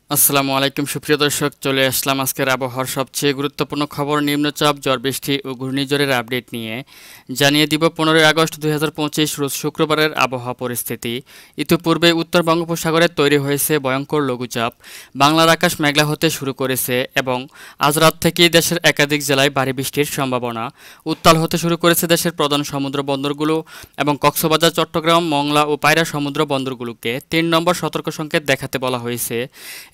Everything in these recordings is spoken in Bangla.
আসসালামু আলাইকুম সুপ্রিয় দর্শক, চলে আসলাম আজকের আবহাওয়ার সবচেয়ে গুরুত্বপূর্ণ খবর নিম্নচাপ, ঝড় বৃষ্টি ও ঘূর্ণিঝড়ের আপডেট নিয়ে। জানিয়ে দিব 15 আগস্ট 2025 রোজ শুক্রবারের আবহাওয়া পরিস্থিতি। ইতিপূর্বে উত্তর বঙ্গোপসাগরে তৈরি হয়েছে ভয়ঙ্কর লঘুচাপ। বাংলার আকাশ মেঘলা হতে শুরু করেছে এবং আজ রাত থেকেই দেশের একাধিক জেলায় ভারী বৃষ্টির সম্ভাবনা। উত্তাল হতে শুরু করেছে দেশের প্রধান সমুদ্র বন্দরগুলো এবং কক্সবাজার, চট্টগ্রাম, মংলা ও পায়রা সমুদ্র বন্দরগুলোকে 3 নম্বর সতর্ক সংকেত দেখাতে বলা হয়েছে।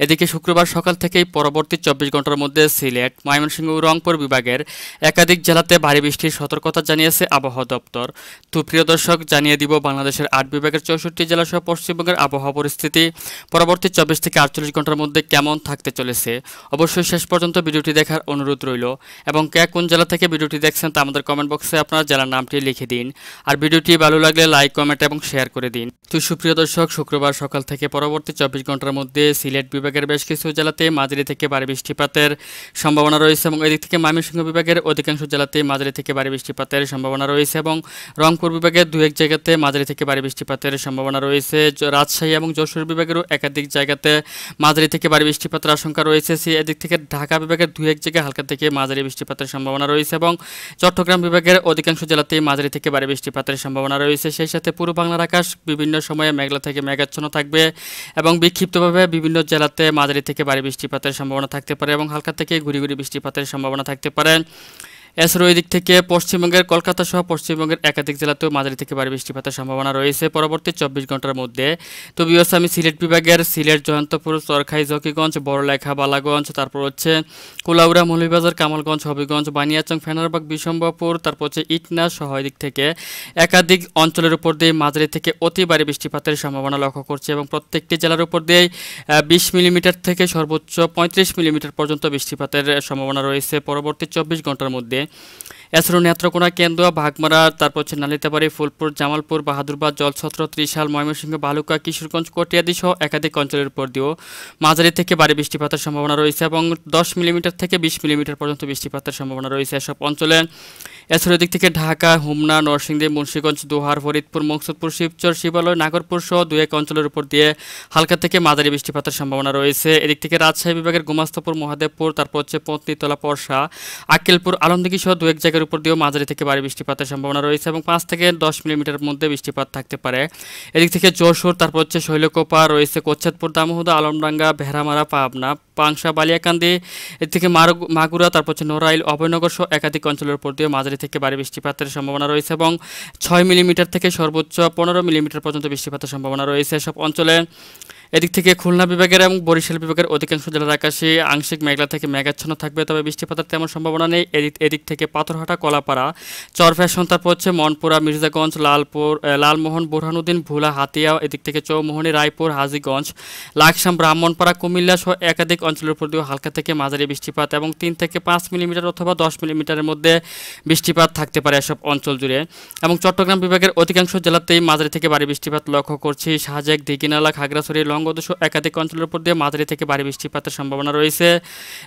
এদিকে শুক্রবার সকাল থেকেই পরবর্তী 24 ঘন্টার মধ্যে সিলেট, ময়মনসিংহ ও রংপুর বিভাগের একাধিক জেলাতে ভারী বৃষ্টির সতর্কতা জানিয়েছে আবহাওয়া দপ্তর। তো প্রিয় দর্শক, জানিয়ে দিব বাংলাদেশের 8 বিভাগের 64 জেলাসহ পশ্চিমবঙ্গের আবহাওয়া পরিস্থিতি পরবর্তী 24 থেকে 48 ঘন্টার মধ্যে কেমন থাকতে চলেছে। অবশ্যই শেষ পর্যন্ত ভিডিওটি দেখার অনুরোধ রইল এবং কে কোন জেলা থেকে ভিডিওটি দেখছেন তা আমাদের কমেন্ট বক্সে আপনার জেলার নামটি লিখে দিন। আর ভিডিওটি ভালো লাগলে লাইক, কমেন্ট এবং শেয়ার করে দিন। তো সুপ্রিয় দর্শক, শুক্রবার সকাল থেকে পরবর্তী 24 ঘন্টার মধ্যে সিলেট বিভাগের বেশ কিছু জেলাতে মাঝারি থেকে ভারী বৃষ্টিপাতের সম্ভাবনা রয়েছে এবং এদিক থেকে ময়মনসিংহ বিভাগের অধিকাংশ জেলাতে মাঝারি থেকে ভারী বৃষ্টিপাতের সম্ভাবনা রয়েছে এবং রংপুর বিভাগের 2-1 জায়গাতে মাঝারি থেকে ভারী বৃষ্টিপাতের সম্ভাবনা রয়েছে। রাজশাহী এবং যশোর বিভাগেরও একাধিক জায়গাতে মাঝারি থেকে ভারী বৃষ্টিপাতের আশঙ্কা রয়েছে। এদিক থেকে ঢাকা বিভাগের 2-1 জায়গায় হালকা থেকে মাঝারি বৃষ্টিপাতের সম্ভাবনা রয়েছে এবং চট্টগ্রাম বিভাগের অধিকাংশ জেলাতেই মাঝারি থেকে ভারী বৃষ্টিপাতের সম্ভাবনা রয়েছে। সেই সাথে পুরো বাংলার আকাশ বিভিন্ন সময়ে মেঘলা থেকে মেঘাচ্ছন্ন থাকবে এবং বিক্ষিপ্তভাবে বিভিন্ন জেলাতে মাঝারি থেকে ভারী বৃষ্টিপাতের সম্ভাবনা থাকতে পারে এবং হালকা থেকে ঘুরি ঘুরি বৃষ্টিপাতের সম্ভাবনা থাকতে পারে। এছাড়াও এদিক থেকে পশ্চিমবঙ্গের কলকাতা সহ পশ্চিমবঙ্গের একাধিক জেলাতেও মাঝারি থেকে ভারী বৃষ্টিপাতের সম্ভাবনা রয়েছে পরবর্তী 24 ঘন্টার মধ্যে। তো বিয়স আমি সিলেট বিভাগের সিলেট, জয়ন্তপুর, চরখাই, জকিগঞ্জ, বড়লেখা, বালাগঞ্জ, তারপর হচ্ছে কুলাউড়া, মৌলভীবাজার, কামালগঞ্জ, হবিগঞ্জ, বানিয়াচং, ফেনারবাগ, বিশম্বরপুর, তারপর হচ্ছে ইটনা সহ এদিক থেকে একাধিক অঞ্চলের উপর দিয়ে মাঝারি থেকে অতি ভারী বৃষ্টিপাতের সম্ভাবনা লক্ষ্য করছে এবং প্রত্যেকটি জেলার উপর দিয়ে 20 মিলিমিটার থেকে সর্বোচ্চ 35 মিলিমিটার পর্যন্ত বৃষ্টিপাতের সম্ভাবনা রয়েছে পরবর্তী 24 ঘন্টার মধ্যে। এছাড়াও নেত্রকোনা, কেন্দুয়া, ভাগমারা, তারপর হচ্ছে নালিতাবাড়ি, ফুলপুর, জামালপুর, বাহাদুরবাদ, জলছত্র, ত্রিশাল, ময়মনসিংহ, ভালুকা, কিশোরগঞ্জ, কটিয়াদি সহ একাধিক অঞ্চলের উপর দিয়েও মাঝারি থেকে ভারী বৃষ্টিপাতের সম্ভাবনা রয়েছে এবং 10 মিলিমিটার থেকে 20 মিলিমিটার পর্যন্ত বৃষ্টিপাতের সম্ভাবনা রয়েছে এসব অঞ্চলে। এছাড়াও দিক থেকে ঢাকা, হোমনা, নরসিংদী, মুন্সিগঞ্জ, দোহার, ফরিদপুর, মকসুদপুর, শিবচর, শিবালয়, নাগরপুর সহ 2-1 অঞ্চলের উপর দিয়ে হালকা থেকে মাঝারি বৃষ্টিপাতের সম্ভাবনা রয়েছে। এদিক থেকে রাজশাহী বিভাগের গোমাস্তপুর, মহাদেবপুর, তারপর হচ্ছে পত্নীতলা, পরশা, আক্কেলপুর, আলমদিঘি সহ 2-1 জায়গার উপর দিয়েও মাঝারি থেকে ভারী বৃষ্টিপাতের সম্ভাবনা রয়েছে এবং 5 থেকে 10 মিলিমিটারের মধ্যে বৃষ্টিপাত থাকতে পারে। এদিক থেকে যশোর, তারপর হচ্ছে শৈলকুপা রয়েছে, কোচ্ছাদপুর, দামোহদা, আলমডাঙ্গা, ভেড়ামারা, পাবনা, পাংশা, বালিয়াকান্দি, এর থেকে মাগুরা, তারপর হচ্ছে নড়াইল, অভয়নগর সহ একাধিক অঞ্চলের উপর দিয়ে মাঝারি থেকে ভারী বৃষ্টিপাতের সম্ভাবনা রয়েছে এবং 6 মিলিমিটার থেকে সর্বোচ্চ 15 মিলিমিটার পর্যন্ত বৃষ্টিপাতের সম্ভাবনা রয়েছে সব অঞ্চলে। এদিক থেকে খুলনা বিভাগের এবং বরিশাল বিভাগের অধিকাংশ জেলার আকাশে আংশিক মেঘলা থেকে মেঘাচ্ছন্ন থাকবে, তবে বৃষ্টিপাতের তেমন সম্ভাবনা নেই। এদিক থেকে পাথরহাটা, কলাপাড়া, চরফ্যাশন, তারপর হচ্ছে মনপুরা, মির্জাগঞ্জ, লালমোহন, বোরহানুদ্দিন, ভোলা, হাতিয়া, এদিক থেকে চৌমোহনী, রায়পুর, হাজীগঞ্জ, লাকসাম, ব্রাহ্মণপাড়া, কুমিল্লা সহ একাধিক অঞ্চলের উপর দিয়েও হালকা থেকে মাঝারি বৃষ্টিপাত এবং 3 থেকে 5 মিলিমিটার অথবা 10 মিলিমিটারের মধ্যে বৃষ্টিপাত থাকতে পারে এসব অঞ্চল জুড়ে এবং চট্টগ্রাম বিভাগের অধিকাংশ জেলাতেই মাঝারি থেকে ভারী বৃষ্টিপাত লক্ষ্য করছি। শাহজাগ, দিঘিনালা, খাগড়াছড়ি, লংগদু সহ একাধিক অঞ্চলের উপর দিয়ে মাঝারি থেকে ভারী বৃষ্টিপাতের সম্ভাবনা রয়েছে।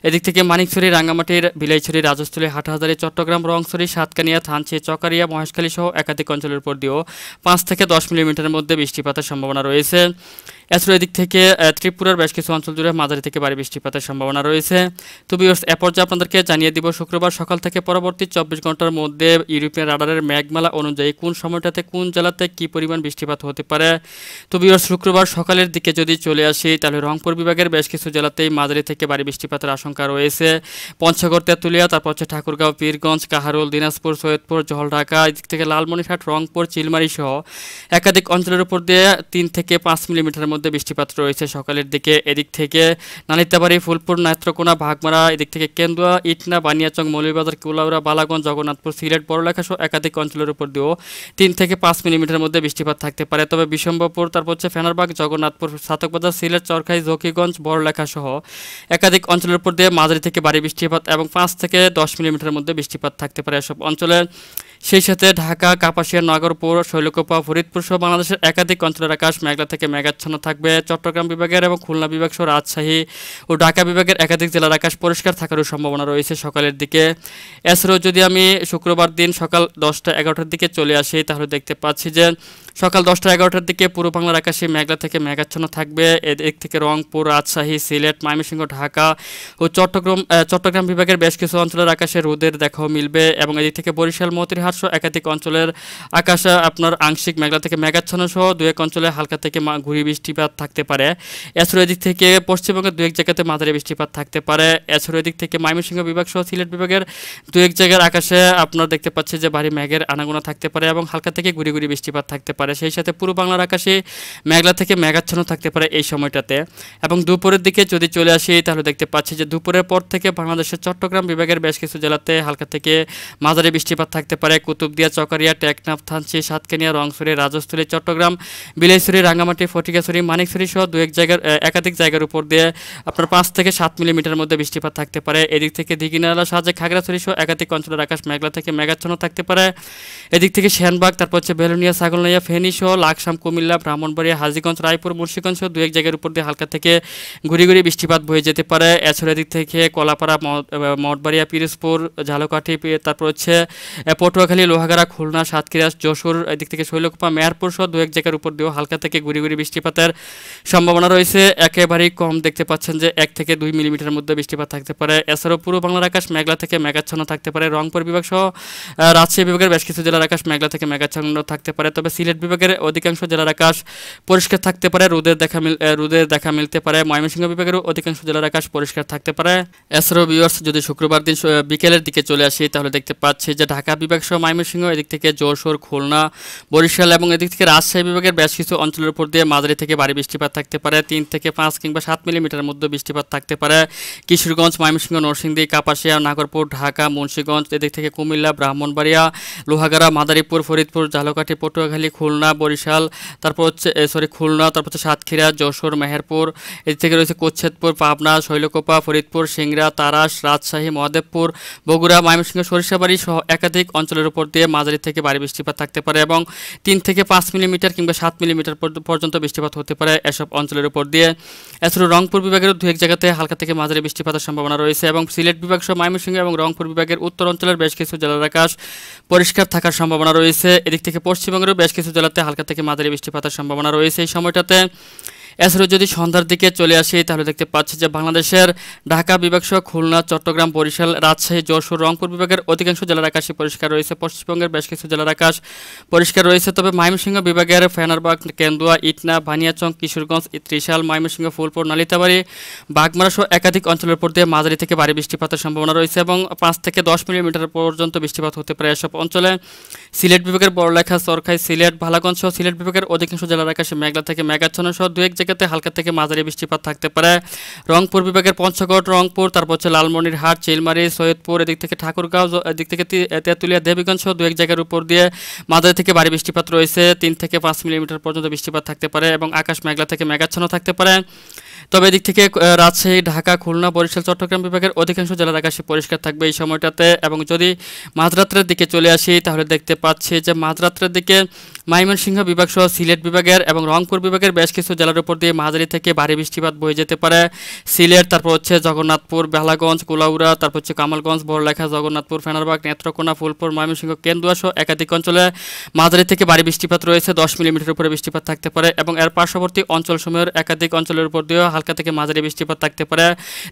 এদিক থেকে মানিকছড়ি, রাঙ্গামাটির, বিলাইছড়ি, রাজস্থলী, হাটহাজারী, চট্টগ্রাম, রংছড়ি, সাতকানিয়া, থানচি, চকারিয়া, মহেশখালী সহ একাধিক অঞ্চলের উপর দিয়েও 5 থেকে 10 মিলিমিটারের মধ্যে বৃষ্টিপাতের সম্ভাবনা রয়েছে। এছাড়াও এদিক থেকে ত্রিপুরার বেশ কিছু অঞ্চল জুড়ে মাঝারি থেকে ভারী বৃষ্টিপাতের সম্ভাবনা রয়েছে। তো ভিউয়ার্স, এ পর্যায়ে আপনাদেরকে জানিয়ে দিব শুক্রবার সকাল থেকে পরবর্তী 24 ঘন্টার মধ্যে ইউরোপিয়ান রাডারের মেঘমালা অনুযায়ী কোন সময়টাতে কোন জেলাতে কী পরিমাণ বৃষ্টিপাত হতে পারে। তো ভিউয়ার্স, শুক্রবার সকালের দিকে যদি চলে আসি তাহলে রংপুর বিভাগের বেশ কিছু জেলাতেই মাঝারি থেকে ভারী বৃষ্টিপাতের আশঙ্কা রয়েছে। পঞ্চগড়, তেঁতুলিয়া, তারপর হচ্ছে ঠাকুরগাঁও, পীরগঞ্জ, কাহারোল, দিনাজপুর, সৈয়দপুর, জলঢাকা, এদিক থেকে লালমনিরহাট, রংপুর, চিলমারি সহ একাধিক অঞ্চলের উপর দিয়ে 3 থেকে 5 মিলিমিটারের মধ্যে বৃষ্টিপাত রয়েছে সকালের দিকে। এদিক থেকে নালিতাবাড়ি, ফুলপুর, নেত্রকোনা, ভাগমারা, এদিক থেকে কেন্দুয়া, ইটনা, বানিয়াচং, মৌলভীবাজার, কুলাউড়া, বালাগঞ্জ, জগন্নাথপুর, সিলেট, বড়লেখা সহ একাধিক অঞ্চলের উপর দিয়েও 3 থেকে 5 মিলিমিটারের মধ্যে বৃষ্টিপাত থাকতে পারে, তবে বিশম্বরপুর, তারপর হচ্ছে ফেনারবাগ, জগন্নাথপুর, সাতকবাজার, সিলেট, চরখাই, জকিগঞ্জ, বড়লেখা সহ একাধিক অঞ্চলের উপর দিয়ে মাঝারি থেকে ভারী বৃষ্টিপাত এবং 5 থেকে 10 মিলিমিটারের মধ্যে বৃষ্টিপাত থাকতে পারে এসব অঞ্চলে। সেই সাথে ঢাকা, কাপাসিয়া, নগরপুর, শৈলকুপা, ফরিদপুর সহ বাংলাদেশের একাধিক অঞ্চলের আকাশ মেঘলা থেকে মেঘাচ্ছন্ন থাকবে। চট্টগ্রাম বিভাগের এবং খুলনা বিভাগ সহ রাজশাহী ও ঢাকা বিভাগের একাধিক জেলার আকাশ পরিষ্কার থাকারও সম্ভাবনা রয়েছে সকালের দিকে। এছাড়াও যদি আমি শুক্রবার দিন সকাল 10টা 11টার দিকে চলে আসি তাহলে দেখতে পাচ্ছি যে সকাল 10টা-11টার দিকে পূর্ব বাংলার আকাশে মেঘলা থেকে মেঘাচ্ছন্ন থাকবে। এদিক থেকে রংপুর, রাজশাহী, সিলেট, ময়মনসিংহ, ঢাকা ও চট্টগ্রাম বিভাগের বেশ কিছু অঞ্চলের আকাশে রোদের দেখাও মিলবে এবং এদিক থেকে বরিশাল, মতিরহাট সহ একাধিক অঞ্চলের আকাশে আপনার আংশিক মেঘলা থেকে মেঘাচ্ছন্ন সহ দু এক অঞ্চলে হালকা থেকে গুঁড়ি বৃষ্টিপাত থাকতে পারে। এছাড়াও এদিক থেকে পশ্চিমবঙ্গের দু এক জায়গাতে মাঝারি বৃষ্টিপাত থাকতে পারে। এছাড়াও এদিক থেকে ময়মনসিংহ বিভাগ সহ সিলেট বিভাগের দু এক জায়গার আকাশে আপনার দেখতে পাচ্ছি যে ভারী মেঘের আনাগোনা থাকতে পারে এবং হালকা থেকে গুঁড়ি বৃষ্টিপাত থাকতে পারে। সেই সাথে পূর্ব বাংলার আকাশে মেঘলা থেকে মেঘাচ্ছন্ন থাকতে পারে এই সময়টাতে। এবং দুপুরের দিকে যদি চলে আসি তাহলে দেখতে পাচ্ছি যে দুপুরের পর থেকে বাংলাদেশের চট্টগ্রাম বিভাগের বেশ কিছু জেলাতে হালকা থেকে মাঝারি বৃষ্টিপাত থাকতে পারে। কুতুবদিয়া, চকারিয়া, টেকনাফ, থানচি, সাতকানিয়া, রংছড়ি, রাজস্থলী, চট্টগ্রাম, বিলাইছড়ি, রাঙ্গামাটি, ফটিকাছড়ি, মানিকছড়ি সহ দু এক জায়গার একাধিক জায়গার উপর দিয়ে আপনার 5 থেকে 7 মিলিমিটার মধ্যে বৃষ্টিপাত থাকতে পারে। এদিক থেকে দিঘিনালা, সাজেক, খাগড়াছড়ি সহ একাধিক অঞ্চলের আকাশ মেঘলা থেকে মেঘাচ্ছন্ন থাকতে পারে। এদিক থেকে সেনবাগ, তারপর হচ্ছে বেলুনিয়া, ছাগলনাইয়া, ফেনী সহ লাকসাম, কুমিল্লা, ব্রাহ্মণবাড়িয়া, হাজীগঞ্জ, রায়পুর, মুন্সিগঞ্জ সহ দু এক জায়গার উপর দিয়ে হালকা থেকে গুঁড়ি বৃষ্টিপাত বয়ে যেতে পারে। এছাড়া এদিক থেকে কলাপাড়া, মঠবাড়িয়া, পিরোজপুর, ঝালকাঠি, তারপর হচ্ছে পটুয়াখালী, লোহাগাড়া, খুলনা, সাতক্ষীরা, যশোর, এদিক থেকে শৈলকুপা, মেহেরপুর সহ দু এক জায়গার উপর দিয়েও হালকা থেকে গুঁড়ি বৃষ্টিপাতের সম্ভাবনা রয়েছে। একেবারেই কম দেখতে পাচ্ছেন যে 1 থেকে 2 মিলিমিটার মধ্যে বৃষ্টিপাত থাকতে পারে। এছাড়াও পূর্ব বাংলার আকাশ মেঘলা থেকে মেঘাচ্ছন্ন থাকতে পারে। রংপুর বিভাগ সহ রাজশাহী বিভাগের বেশ কিছু জেলার আকাশ মেঘলা থেকে মেঘাচ্ছন্ন থাকতে পারে। তবে সিলেট বিভাগের অধিকাংশ জেলার আকাশ পরিষ্কার থাকতে পারে, রোদের দেখা মিলতে পারে। ময়মনসিংহ বিভাগের অধিকাংশ জেলার আকাশ পরিষ্কার থাকতে পারে। এছাড়াও ভিউয়ার্স যদি শুক্রবার দিন বিকেলের দিকে চলে আসি তাহলে দেখতে পাচ্ছি যে ঢাকা বিভাগ সহ ময়মনসিংহ, এদিক থেকে যশোর, খুলনা, বরিশাল এবং এদিক থেকে রাজশাহী বিভাগের বেশ কিছু অঞ্চলের উপর দিয়ে মাঝারি থেকে ভারী বৃষ্টিপাত থাকতে পারে। 3 থেকে 5 কিংবা 7 মিলিমিটার মধ্যে বৃষ্টিপাত থাকতে পারে। কিশোরগঞ্জ, ময়মনসিংহ, নরসিংদী, কাপাসিয়া, নাগরপুর, ঢাকা, মুন্সিগঞ্জ, এদিক থেকে কুমিল্লা, ব্রাহ্মণবাড়িয়া, লোহাগাড়া, মাদারীপুর, ফরিদপুর, ঝালকাঠি, পটুয়াখালী, খুলনা, বরিশাল, তারপর হচ্ছে খুলনা, তারপর হচ্ছে সাতক্ষীরা, যশোর, মেহেরপুর, এদিক থেকে রয়েছে কোচ্ছেদপুর, পাবনা, শৈলকুপা, ফরিদপুর, সিংড়া, তারাস, রাজশাহী, মহাদেবপুর, বগুড়া, ময়মনসিংহ, সরিষাবাড়ি সহ একাধিক অঞ্চলের উপর দিয়ে মাঝারি থেকে ভারী বৃষ্টিপাত থাকতে পারে এবং 3 থেকে 5 মিলিমিটার কিংবা 7 মিলিমিটার পর্যন্ত বৃষ্টিপাত হতে পারে এসব অঞ্চলের উপর দিয়ে। এছাড়াও রংপুর বিভাগের দু এক জায়গাতে হালকা থেকে মাঝারি বৃষ্টিপাতের সম্ভাবনা রয়েছে এবং সিলেট বিভাগ সহ ময়মনসিংহ এবং রংপুর বিভাগের উত্তর অঞ্চলের বেশ কিছু জেলার আকাশ পরিষ্কার থাকার সম্ভাবনা রয়েছে। এদিক থেকে পশ্চিমবঙ্গেরও বেশ কিছু জেলাতে হালকা থেকে মাঝারি বৃষ্টিপাতের সম্ভাবনা রয়েছে এই সময়টাতে। এছাড়াও যদি সন্ধ্যার দিকে চলে আসি তাহলে দেখতে পাচ্ছি যে বাংলাদেশের ঢাকা বিভাগ সহ খুলনা, চট্টগ্রাম, বরিশাল, রাজশাহী, যশোর, রংপুর বিভাগের অধিকাংশ জেলার আকাশে পরিষ্কার রয়েছে। পশ্চিমবঙ্গের বেশ কিছু জেলার আকাশ পরিষ্কার রয়েছে। তবে ময়মনসিংহ বিভাগের ফেনারবাগ, কেন্দুয়া, ইটনা, বানিয়াচং, কিশোরগঞ্জ, ত্রিশাল, ময়মনসিংহ, ফুলপুর, নালিতাবাড়ি, বাগমারা সহ একাধিক অঞ্চলের উপর দিয়ে মাঝারি থেকে ভারী বৃষ্টিপাতের সম্ভাবনা রয়েছে এবং 5 থেকে 10 মিলিমিটার পর্যন্ত বৃষ্টিপাত হতে পারে এসব অঞ্চলে। সিলেট বিভাগের বড়লেখা, চরখাই, সিলেট, ভালাগঞ্জ সহ সিলেট বিভাগের অধিকাংশ জেলার আকাশে মেঘলা থেকে মেঘাচ্ছন্ন সহ দু এক জায়গাতে হালকা থেকে মাঝারি বৃষ্টিপাত থাকতে পারে। রংপুর বিভাগের পঞ্চগড়, রংপুর, তারপর হচ্ছে লালমনিরহাট, চিলমারি, সৈয়দপুর, এদিক থেকে ঠাকুরগাঁও, এদিক থেকে তেঁতুলিয়া, দেবীগঞ্জ সহ দু এক জায়গার উপর দিয়ে মাঝারি থেকে ভারী বৃষ্টিপাত রয়েছে। 3 থেকে 5 মিলিমিটার পর্যন্ত বৃষ্টিপাত থাকতে পারে এবং আকাশ মেঘলা থেকে মেঘাচ্ছন্ন থাকতে পারে। তবে এদিক থেকে রাজশাহী, ঢাকা, খুলনা, বরিশাল, চট্টগ্রাম বিভাগের অধিকাংশ জেলার আকাশে পরিষ্কার থাকবে এই সময়টাতে। এবং যদি মাঝরাত্রের দিকে চলে আসি তাহলে দেখতে পাচ্ছি যে মাঝরাত্রের দিকে ময়মনসিংহ বিভাগ সহ সিলেট বিভাগের এবং রংপুর বিভাগের বেশ কিছু জেলার উপর দিয়ে মাঝারি থেকে ভারী বৃষ্টিপাত বয়ে যেতে পারে। সিলেট, তারপর হচ্ছে জগন্নাথপুর, বেলাগঞ্জ, কুলাউড়া, তারপর হচ্ছে কামালগঞ্জ, বড়লেখা, জগন্নাথপুর, ফেনারবাগ, নেত্রকোনা, ফুলপুর, ময়মনসিংহ, কেন্দুয়া সহ একাধিক অঞ্চলে মাঝারি থেকে ভারী বৃষ্টিপাত রয়েছে। 10 মিলিমিটার উপরে বৃষ্টিপাত থাকতে পারে এবং এর পার্শ্ববর্তী অঞ্চলসমূহের একাধিক অঞ্চলের উপর দিয়েও হালকা থেকে মাঝারি বৃষ্টিপাত থাকতে পারে।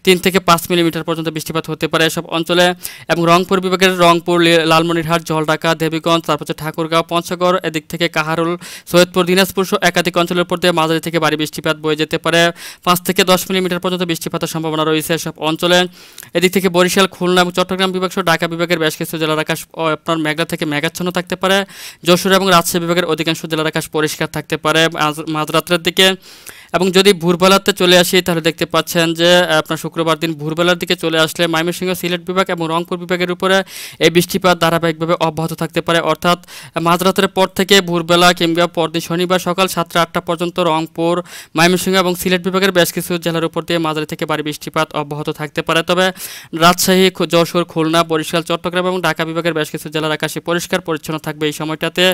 3 থেকে 5 মিলিমিটার পর্যন্ত বৃষ্টিপাত হতে পারে এসব অঞ্চলে। এবং রংপুর বিভাগের রংপুর, লালমনিরহাট, জলঢাকা, দেবীগঞ্জ, তারপর হচ্ছে ঠাকুরগাঁও, পঞ্চগড়, এদিক থেকে কাহারুল, সৈয়দপুর, দিনাজপুর সহ একাধিক অঞ্চলের উপর দিয়ে মাঝারি থেকে ভারী বৃষ্টিপাত বয়ে যেতে পারে। 5 থেকে 10 মিলিমিটার পর্যন্ত বৃষ্টিপাতের সম্ভাবনা রয়েছে এসব অঞ্চলে। এদিক থেকে বরিশাল, খুলনা এবং চট্টগ্রাম বিভাগ সহ ঢাকা বিভাগের বেশ কিছু জেলার আকাশ আপনার মেঘলা থেকে মেঘাচ্ছন্ন থাকতে পারে। যশোর এবং রাজশাহী বিভাগের অধিকাংশ জেলার আকাশ পরিষ্কার থাকতে পারে মাঝরাত্রের দিকে। এবং যদি ভোরবেলাতে চলে আসি তাহলে দেখতে পাচ্ছেন যে আপনার শুক্রবার দিন ভোরবেলার দিকে চলে আসলে ময়মনসিংহ, সিলেট বিভাগ এবং রংপুর বিভাগের উপরে এই বৃষ্টিপাত ধারাবাহিকভাবে অব্যাহত থাকতে পারে। অর্থাৎ মাঝরাতের পর থেকে ভোরবেলা কিংবা পরদিন শনিবার সকাল 7টা-8টা পর্যন্ত রংপুর, ময়মনসিংহ এবং সিলেট বিভাগের বেশ কিছু জেলার উপর দিয়ে মাঝারি থেকে ভারী বৃষ্টিপাত অব্যাহত থাকতে পারে। তবে রাজশাহী, যশোর, খুলনা, বরিশাল, চট্টগ্রাম এবং ঢাকা বিভাগের বেশ কিছু জেলার আকাশে পরিষ্কার পরিচ্ছন্ন থাকবে এই সময়টাতে।